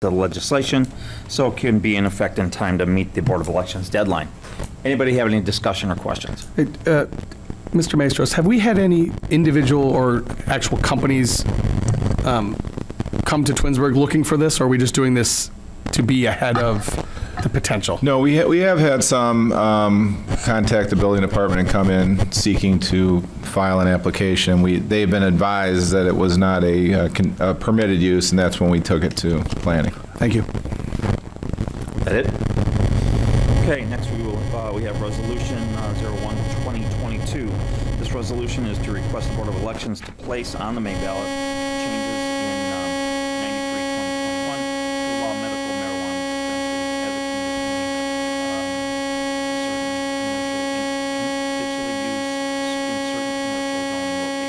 the legislation, so it can be in effect in time to meet the Board of Elections deadline. Anybody have any discussion or questions? Mr. Maestros, have we had any individual or actual companies come to Twinsburg looking for this, or are we just doing this to be ahead of the potential? No, we have had some contact the building department and come in seeking to file an application. They've been advised that it was not a permitted use, and that's when we took it to planning. Thank you. That it? Okay, next we have Resolution 01-2022. This resolution is to request the Board of Elections to place on the May ballot changes in 93-2021 to allow medical marijuana dispensaries as a conditionally used in certain commercial zoning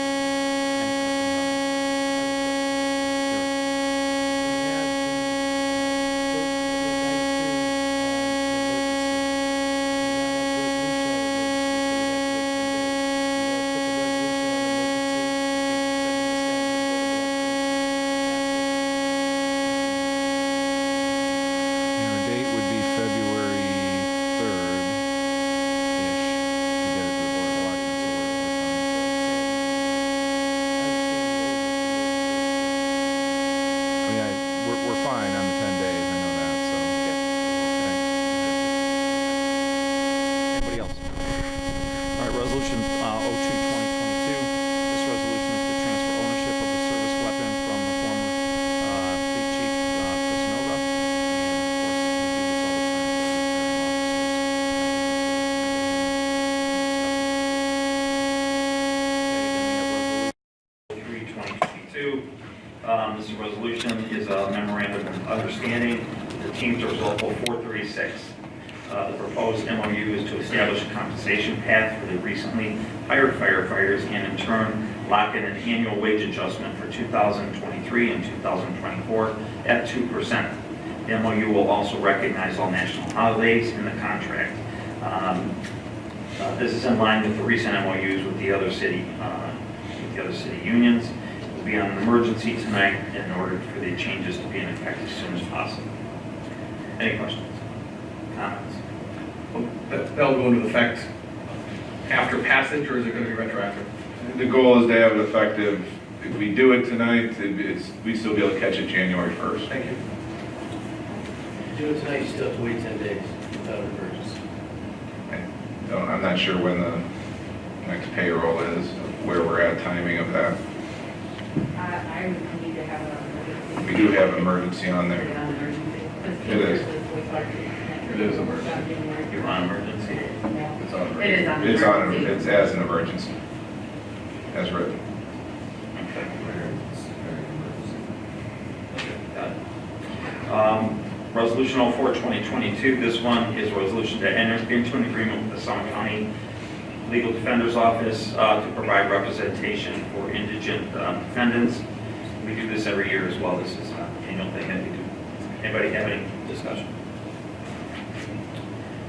This resolution is a memorandum of understanding. The teams are Local 436. The proposed MOU is to establish a compensation path for the recently hired firefighters and in turn lock in an annual wage adjustment for 2023 and 2024 at 2%. The MOU will also recognize all national holidays in the contract. This is in line with the recent MOUs with the other city unions. Be on an emergency tonight in order for the changes to be in effect as soon as possible. Any questions? Comments? That'll go into effect after passage, or is it going to be retroactive? The goal is to have it effective. If we do it tonight, we still be able to catch it January 1st. Thank you. Do it tonight, you still have to wait 10 days without an emergency. I'm not sure when the next payroll is, where we're at timing of that. I would need to have an emergency. We do have emergency on there. It is. It is emergency. You're on emergency. It's on It is on emergency. It's as an emergency, as written. Okay. Got it. Resolution 04-2022. This one is a resolution to enter into an agreement with the Summit County Legal Defender's Office to provide representation for indigent defendants. We do this every year as well. This is an annual thing that we do. Anybody have any discussion?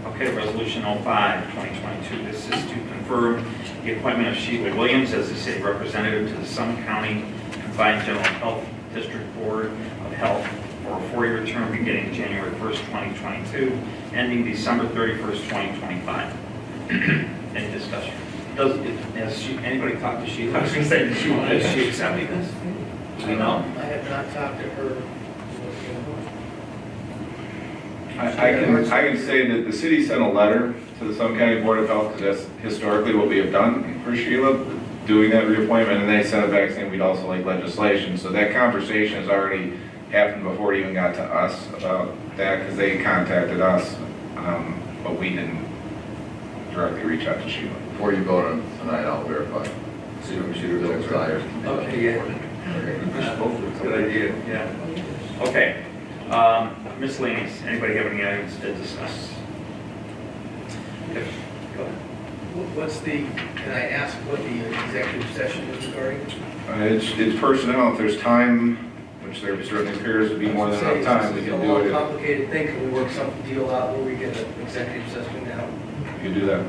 Okay, Resolution 05-2022. This is to confirm the appointment of Sheila Williams as the city representative to the Summit County Combined General Health District Board of Health for a 4-year term beginning January 1st, 2022, ending December 31st, 2025. Any discussion? Has anybody talked to Sheila? I was going to say, does she want Is she accepting this? Do we know? I have not talked to her. I can say that the city sent a letter to the Summit County Board of Health, because that's historically what we have done for Sheila, doing that reappointment, and they sent it back saying we'd also like legislation. So that conversation has already happened before it even got to us about that, because they contacted us, but we didn't directly reach out to Sheila. Before you vote on tonight, I'll verify. See if Bill's tired. Okay, yeah. Good idea, yeah. Okay. Miscellaneous. Anybody have any items to discuss? Okay. Go ahead. Can I ask what the executive session is regarding? It's personnel. If there's time, which there certainly appears to be more than enough time, we can do It's a it. complicated thing. Can we work some deal out where we get an executive session now? You can do that.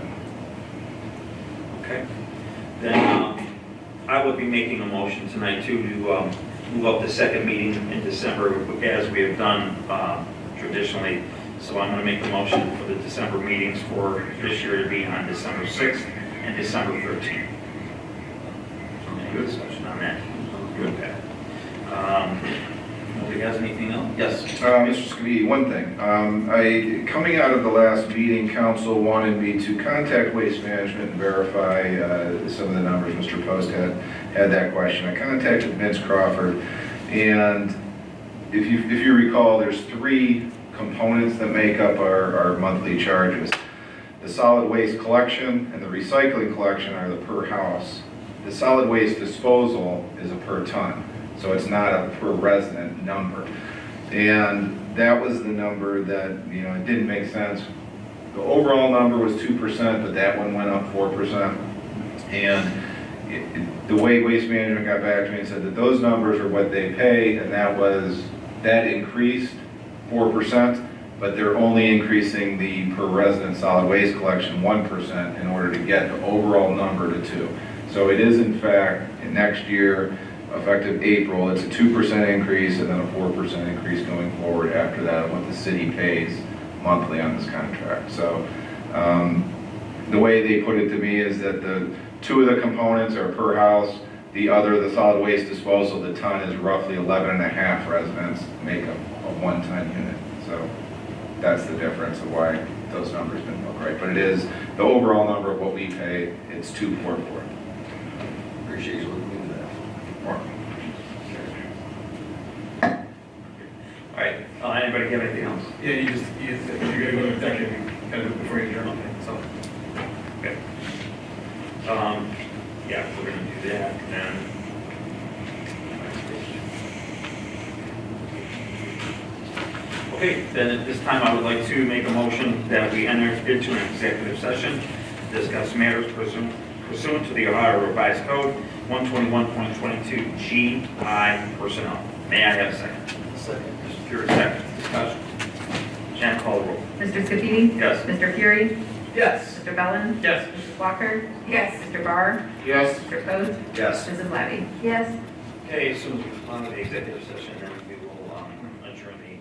Okay. Then I would be making a motion tonight too to move up the second meeting in December as we have done traditionally. So I'm going to make the motion for the December meetings for this year to be on December 6th and December 13th. Any good discussion on that? Good. Okay. Nobody has anything else? Yes. Mr. Scavidi, one thing. Coming out of the last meeting, council wanted me to contact Waste Management and verify some of the numbers. Mr. Post had that question. I contacted Vince Crawford, and if you recall, there's 3 components that make up our monthly charges. The solid waste collection and the recycling collection are the per house. The solid waste disposal is a per ton, so it's not a per resident number. And that was the number that, it didn't make sense. The overall number was 2%, but that one went up 4%. And the way Waste Management got back to me and said that those numbers are what they pay, and that increased 4%, but they're only increasing the per resident solid waste collection 1% in order to get the overall number to 2. So it is in fact, next year, effective April, it's a 2% increase and then a 4% increase going forward after that, what the city pays monthly on this contract. So the way they put it to me is that the 2 of the components are per house, the solid waste disposal, the ton is roughly 11.5 residents make up a 1-ton unit. So that's the difference of why those numbers didn't look right. But it is the overall number of what we pay, it's 244. Appreciate you looking into that. All right. Anybody have anything else? Yeah, you gotta go to executive, kind of before you adjourn, so. Okay. Yeah, we're going to do that, and okay, then at this time, I would like to make a motion that we enter into an executive session to discuss matters pursuant to the Ohio Revised Code 121.22 GI personnel. May I have a second? Second. Mr. Fury, second. Discussion. Jan, call the roll. Mr. Scafidi? Yes. Mr. Fury? Yes. Mr. Bellin? Yes. Mrs. Walker? Yes. Mr. Barr? Yes. Mr. Post? Yes. Mrs. Labby? Yes. Okay, as soon as we come out of the executive session, then we will adjourn the